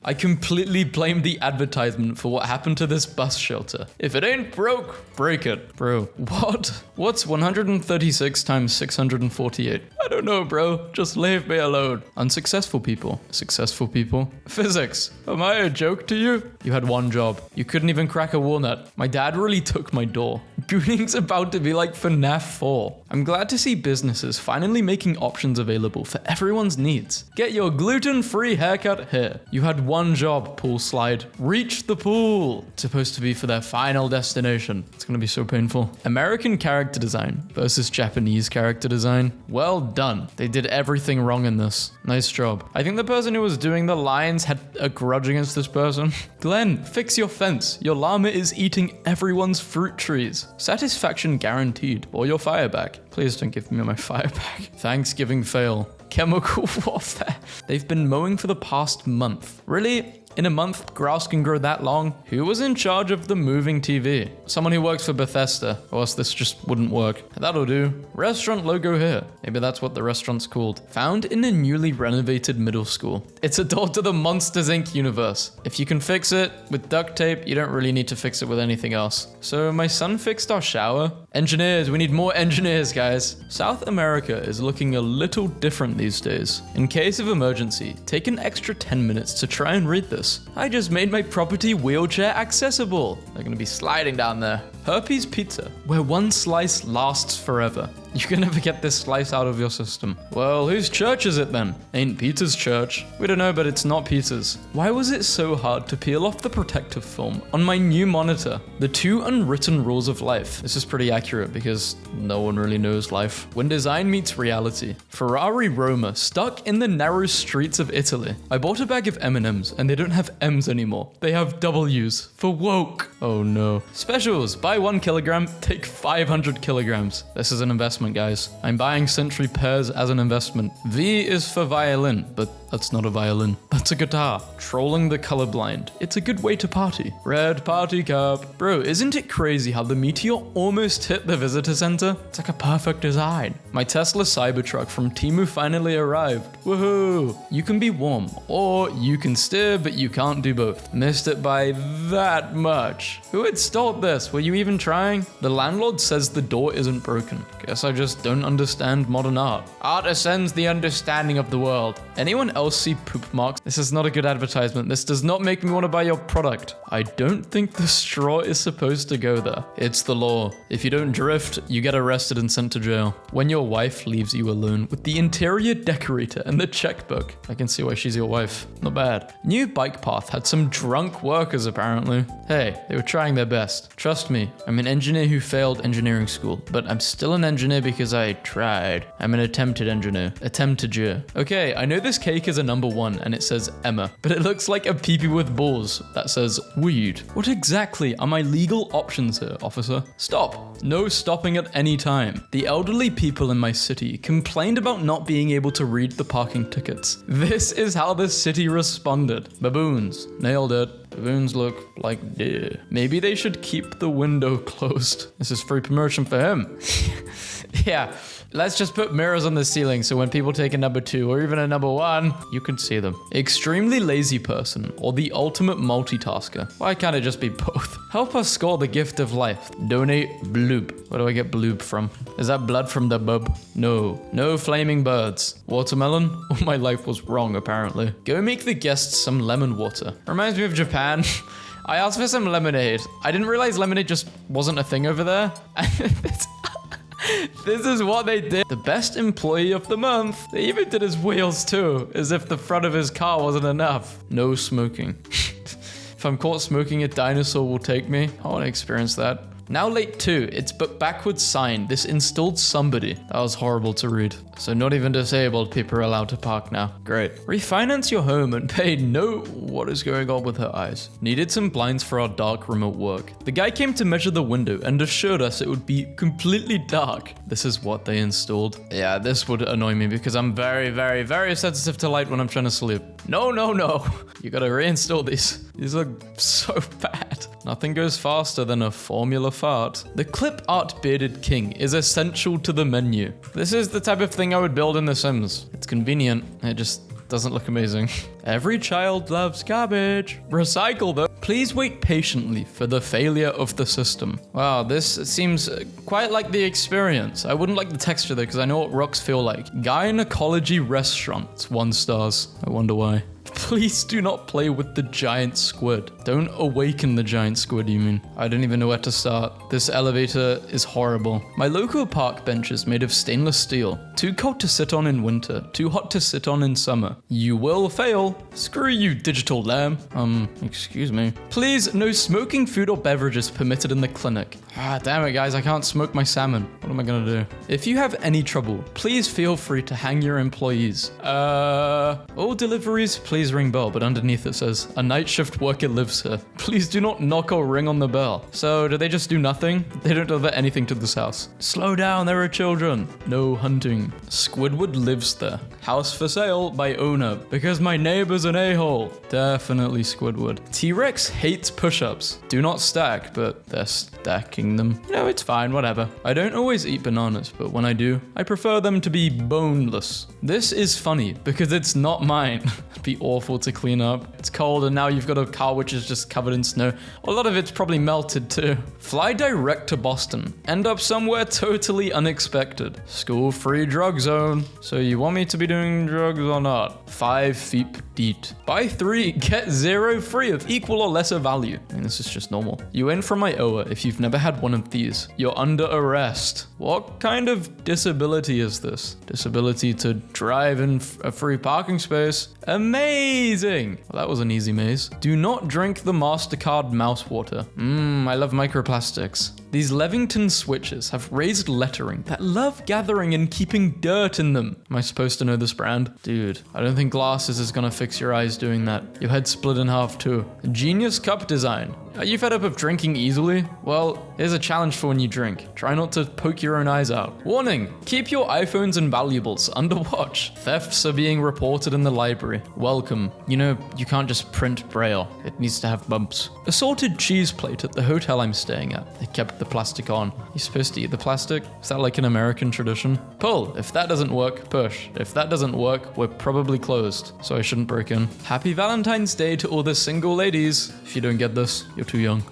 I completely blame the advertisement for what happened to this bus shelter. If it ain't broke, break it. Bro, what? What's 136 times 648? I don't know, bro. Just leave me alone. Unsuccessful people. Successful people. Physics. Am I a joke to you? You had one job. You couldn't even crack a walnut. My dad really took my door. Gooning's about to be like FNAF 4. I'm glad to see businesses finally making options available for everyone's needs. Get your gluten-free haircut here. You had one job, pool slide. Reach the pool. It's supposed to be for their final destination. It's gonna be so painful. American character design versus Japanese character design. Well done. They did everything wrong in this. Nice job. I think the person who was doing the lines had a grudge against this person. Glenn, fix your fence. Your llama is eating everyone's fruit trees. Satisfaction guaranteed. Or your fire back. Please don't give me my fire back. Thanksgiving fail. Chemical warfare. They've been mowing for the past month. Really? In a month, grass can grow that long? Who was in charge of the moving TV? Someone who works for Bethesda, or else this just wouldn't work. That'll do. Restaurant logo here. Maybe that's what the restaurant's called. Found in a newly renovated middle school. It's a door to the Monsters Inc. universe. If you can fix it with duct tape, you don't really need to fix it with anything else. So my son fixed our shower. Engineers, we need more engineers, guys. South America is looking a little different these days. In case of emergency, take an extra 10 minutes to try and read this. I just made my property wheelchair accessible. They're gonna be sliding down there. Herpes Pizza, where one slice lasts forever. You can never get this slice out of your system. Well, whose church is it then? Ain't Peter's church. We don't know, but it's not Peter's. Why was it so hard to peel off the protective film on my new monitor? The 2 unwritten rules of life. This is pretty accurate because no one really knows life. When design meets reality. Ferrari Roma, stuck in the narrow streets of Italy. I bought a bag of M&Ms and they don't have M's anymore. They have W's for woke. Oh no. Specials, buy 1 kilogram, take 500 kilograms. This is an investment, guys. I'm buying Century Pears as an investment. V is for violin, but that's not a violin. That's a guitar. Trolling the colorblind. It's a good way to party. Red party cup. Bro, isn't it crazy how the meteor almost hit the visitor center? It's like a perfect design. My Tesla Cybertruck from Temu finally arrived. Woohoo! You can be warm, or you can steer, but you can't do both. Missed it by that much. Who installed this? Were you even trying? The landlord says the door isn't broken. Guess I just don't understand modern art. Art ascends the understanding of the world. Anyone else see poop marks? This is not a good advertisement. This does not make me want to buy your product. I don't think the straw is supposed to go there. It's the law. If you don't drift, you get arrested and sent to jail. When your wife leaves you alone with the interior decorator and the checkbook. I can see why she's your wife. Not bad. New bike path had some drunk workers apparently. Hey, they were trying their best. Trust me, I'm an engineer who failed engineering school, but I'm still an engineer because I tried. I'm an attempted engineer. Attempted-jer. Okay, I know this cake is a number 1 and it says Emma, but it looks like a peepee with balls that says weed. What exactly are my legal options here, officer? Stop. No stopping at any time. The elderly people in my city complained about not being able to read the parking tickets. This is how the city responded. Baboons. Nailed it. Baboons look like deer. Maybe they should keep the window closed. This is free promotion for him. Yeah. Let's just put mirrors on the ceiling so when people take a number 2 or even a number 1, you can see them. Extremely lazy person or the ultimate multitasker. Why can't it just be both? Help us score the gift of life. Donate bloob. Where do I get bloob from? Is that blood from the bub? No. No flaming birds. Watermelon? Oh, my life was wrong apparently. Go make the guests some lemon water. Reminds me of Japan. I asked for some lemonade. I didn't realize lemonade just wasn't a thing over there. This is what they did. The best employee of the month. They even did his wheels too, as if the front of his car wasn't enough. No smoking. If I'm caught smoking, a dinosaur will take me. I want to experience that. Now late 2, it's but backwards sign. This installed somebody. That was horrible to read. So not even disabled people are allowed to park now. Great. Refinance your home and pay no... What is going on with her eyes? Needed some blinds for our dark remote work. The guy came to measure the window and assured us it would be completely dark. This is what they installed. Yeah, this would annoy me because I'm very, very, very sensitive to light when I'm trying to sleep. No, no, no. You gotta reinstall these. These look so bad. Nothing goes faster than a formula fart. The clip art bearded king is essential to the menu. This is the type of thing I would build in The Sims. It's convenient. It just Doesn't look amazing. Every child loves garbage. Recycle though. Please wait patiently for the failure of the system. Wow, this seems quite like the experience. I wouldn't like the texture though, because I know what rocks feel like. Gynecology restaurant. It's 1 star. I wonder why. Please do not play with the giant squid. Don't awaken the giant squid, you mean? I don't even know where to start. This elevator is horrible. My local park bench is made of stainless steel. Too cold to sit on in winter. Too hot to sit on in summer. You will fail. Screw you, digital lamb. Excuse me. Please, no smoking food or beverages permitted in the clinic. Ah, damn it, guys. I can't smoke my salmon. What am I gonna do? If you have any trouble, please feel free to hang your employees. All deliveries, please ring bell, but underneath it says, a night shift worker lives here. Please do not knock or ring on the bell. So, do they just do nothing? They don't deliver anything to this house. Slow down, there are children. No hunting. Squidward lives there. House for sale by owner, because my neighbor's an a-hole. Definitely Squidward. T-Rex hates push-ups. Do not stack, but they're stacking them. You know, it's fine, whatever. I don't always eat bananas, but when I do, I prefer them to be boneless. This is funny, because it's not mine. It'd be awful to clean up. It's cold, and now you've got a car which is just covered in snow. A lot of it's probably melted too. Fly direct to Boston. End up somewhere totally unexpected. School-free drug zone. So you want me to be doing drugs or not? 5 feet deep. Buy 3, get 0 free of equal or lesser value. I mean, this is just normal. You in from Iowa if you've never had one of these. You're under arrest. What kind of disability is this? Disability to drive in a free parking space? Amazing! Well, that was an easy maze. Do not drink the MasterCard mouse water. I love microplastics. These Levington switches have raised lettering that love gathering and keeping dirt in them. Am I supposed to know this brand? Dude, I don't think glasses is gonna fix your eyes doing that. Your head's split in half too. Genius cup design. Are you fed up of drinking easily? Well, here's a challenge for when you drink. Try not to poke your own eyes out. Warning, keep your iPhones and valuables under watch. Thefts are being reported in the library. Welcome. You know, you can't just print Braille. It needs to have bumps. Assorted cheese plate at the hotel I'm staying at. They kept the plastic on. You're supposed to eat the plastic? Is that like an American tradition? Pull. If that doesn't work, push. If that doesn't work, we're probably closed. So I shouldn't break in. Happy Valentine's Day to all the single ladies. If you don't get this, you're too young.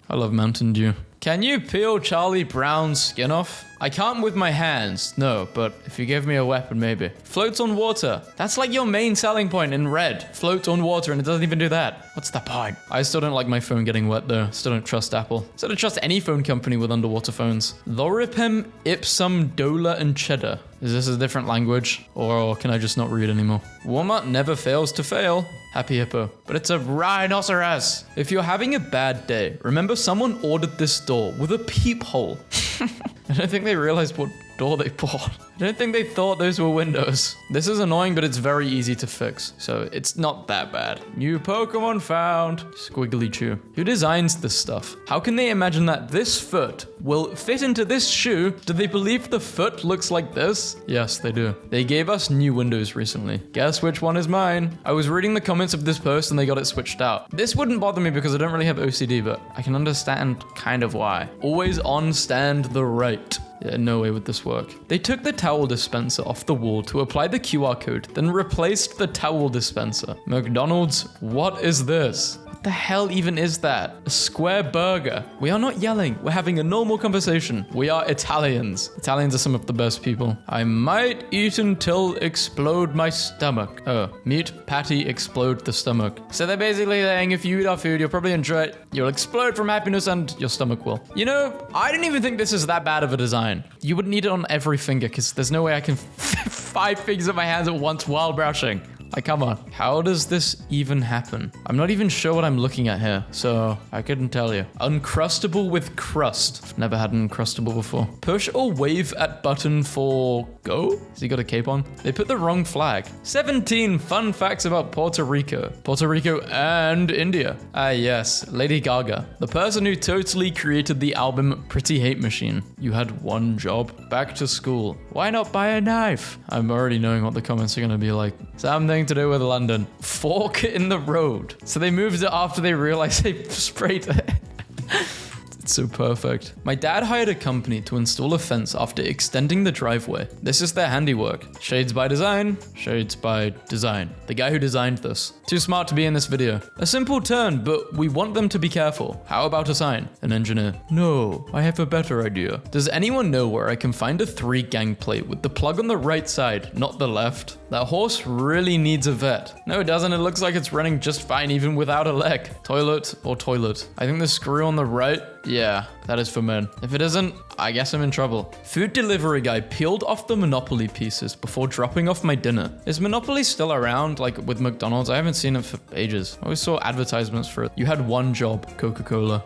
I love Mountain Dew. Can you peel Charlie Brown's skin off? I can't with my hands, no, but if you give me a weapon, maybe. Floats on water. That's like your main selling point in red. Floats on water, and it doesn't even do that. What's the point? I still don't like my phone getting wet, though. Still don't trust Apple. Still don't trust any phone company with underwater phones. Loripem, Ipsum, Dola, and Cheddar. Is this a different language, or can I just not read anymore? Walmart never fails to fail. Happy Hippo. But it's a rhinoceros. If you're having a bad day, remember someone ordered this door with a peephole. I don't think they realized what door they bought. I don't think they thought those were windows. This is annoying, but it's very easy to fix, so it's not that bad. New Pokemon found. Squiggly Chew. Who designs this stuff? How can they imagine that this foot will fit into this shoe? Do they believe the foot looks like this? Yes, they do. They gave us new windows recently. Guess which one is mine? I was reading the comments of this post and they got it switched out. This wouldn't bother me because I don't really have OCD, but I can understand kind of why. Always on stand the right. Yeah, no way would this work. They took the towel dispenser off the wall to apply the QR code, then replaced the towel dispenser. McDonald's, what is this? What the hell even is that? A square burger. We are not yelling. We're having a normal conversation. We are Italians. Italians are some of the best people. I might eat until explode my stomach. Oh, meat patty explode the stomach. So they're basically saying if you eat our food, you'll probably enjoy it. You'll explode from happiness and your stomach will. You know, I didn't even think this is that bad of a design. You wouldn't need it on every finger because there's no way I can 5 fingers in my hands at once while brushing. Like, come on. How does this even happen? I'm not even sure what I'm looking at here, so I couldn't tell you. Uncrustable with crust. I've never had an Uncrustable before. Push or wave at button for go? Has he got a cape on? They put the wrong flag. 17 fun facts about Puerto Rico. Puerto Rico and India. Ah, yes. Lady Gaga. The person who totally created the album Pretty Hate Machine. You had one job. Back to school. Why not buy a knife? I'm already knowing what the comments are going to be like. Something to do with London. Fork in the road. So they moved it after they realized they sprayed it. It's so perfect. My dad hired a company to install a fence after extending the driveway. This is their handiwork. Shades by design, shades by design. The guy who designed this. Too smart to be in this video. A simple turn, but we want them to be careful. How about a sign? An engineer. No, I have a better idea. Does anyone know where I can find a 3-gang plate with the plug on the right side, not the left? That horse really needs a vet. No, it doesn't. It looks like it's running just fine even without a leg. Toilet or toilet. I think the screw on the right, yeah, that is for men. If it isn't, I guess I'm in trouble. Food delivery guy peeled off the Monopoly pieces before dropping off my dinner. Is Monopoly still around, like with McDonald's? I haven't seen it for ages. I always saw advertisements for it. You had one job, Coca-Cola.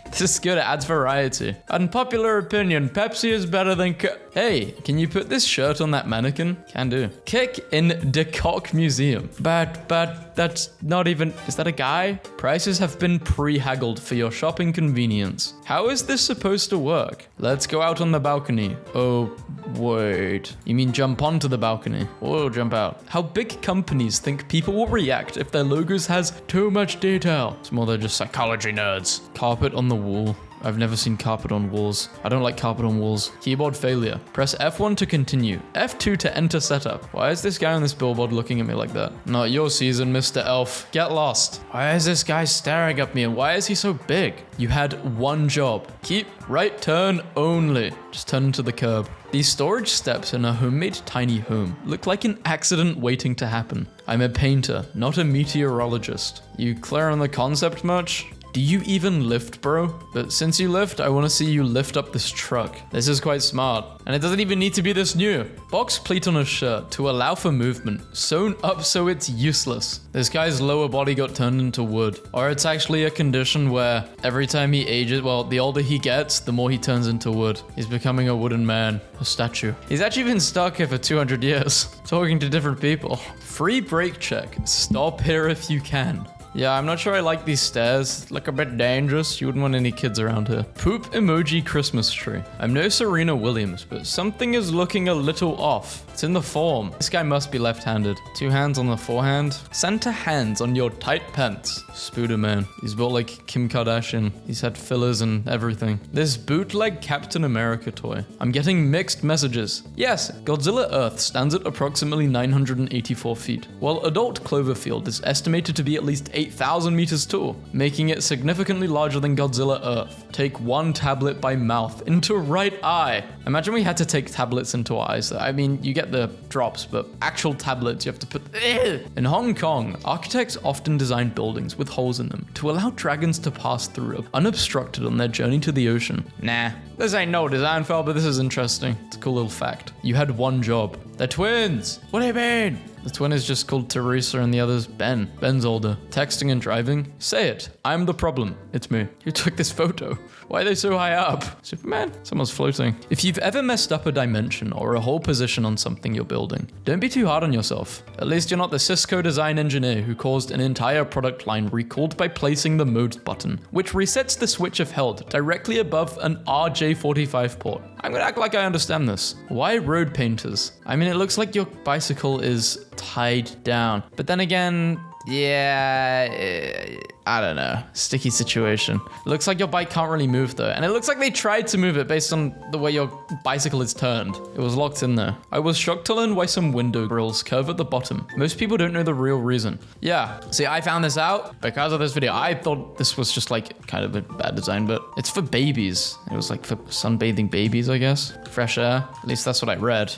This is good, it adds variety. Unpopular opinion, Pepsi is better than Hey, can you put this shirt on that mannequin? Can do. Kick in De Kock Museum. But that's not even, is that a guy? Prices have been pre-haggled for your shopping convenience. How is this supposed to work? Let's go out on the balcony. Oh, wait. You mean jump onto the balcony? Or jump out? How big companies think people will react if their logos has too much detail? It's more than just psychology nerds. Carpet on the wall. I've never seen carpet on walls. I don't like carpet on walls. Keyboard failure. Press F1 to continue. F2 to enter setup. Why is this guy on this billboard looking at me like that? Not your season, Mr. Elf. Get lost. Why is this guy staring at me and why is he so big? You had one job. Keep right turn only. Just turn into the curb. These storage steps in a homemade tiny home look like an accident waiting to happen. I'm a painter, not a meteorologist. You clear on the concept much? Do you even lift, bro? But since you lift, I want to see you lift up this truck. This is quite smart. And it doesn't even need to be this new. Box pleat on a shirt to allow for movement. Sewn up so it's useless. This guy's lower body got turned into wood. Or it's actually a condition where every time he ages, well, the older he gets, the more he turns into wood. He's becoming a wooden man, a statue. He's actually been stuck here for 200 years, talking to different people. Free brake check. Stop here if you can. Yeah, I'm not sure I like these stairs. Look a bit dangerous. You wouldn't want any kids around here. Poop emoji Christmas tree. I'm no Serena Williams, but something is looking a little off. It's in the form. This guy must be left-handed. 2 hands on the forehand. Center hands on your tight pants. Spooderman. He's built like Kim Kardashian. He's had fillers and everything. This bootleg Captain America toy. I'm getting mixed messages. Yes, Godzilla Earth stands at approximately 984 feet, while adult Cloverfield is estimated to be at least 8,000 meters tall, making it significantly larger than Godzilla Earth. Take 1 tablet by mouth into right eye. Imagine we had to take tablets into our eyes. I mean, you get the drops, but actual tablets you have to put. In Hong Kong, architects often design buildings with holes in them to allow dragons to pass through unobstructed on their journey to the ocean. Nah, this ain't no design file, but this is interesting. It's a cool little fact. You had one job. They're twins. What do you mean? The twin is just called Teresa and the other's Ben. Ben's older. Texting and driving? Say it. I'm the problem. It's me. You took this photo. Why are they so high up? Superman? Someone's floating. If you've ever messed up a dimension or a whole position on something you're building, don't be too hard on yourself. At least you're not the Cisco design engineer who caused an entire product line recalled by placing the mode button, which resets the switch if held directly above an RJ45 port. I'm gonna act like I understand this. Why road painters? I mean, it looks like your bicycle is tied down. But then again, yeah, I don't know. Sticky situation. Looks like your bike can't really move though. And it looks like they tried to move it based on the way your bicycle is turned. It was locked in there. I was shocked to learn why some window grills curve at the bottom. Most people don't know the real reason. Yeah, see, I found this out because of this video. I thought this was just like kind of a bad design, but it's for babies. It was like for sunbathing babies, I guess. Fresh air. At least that's what I read.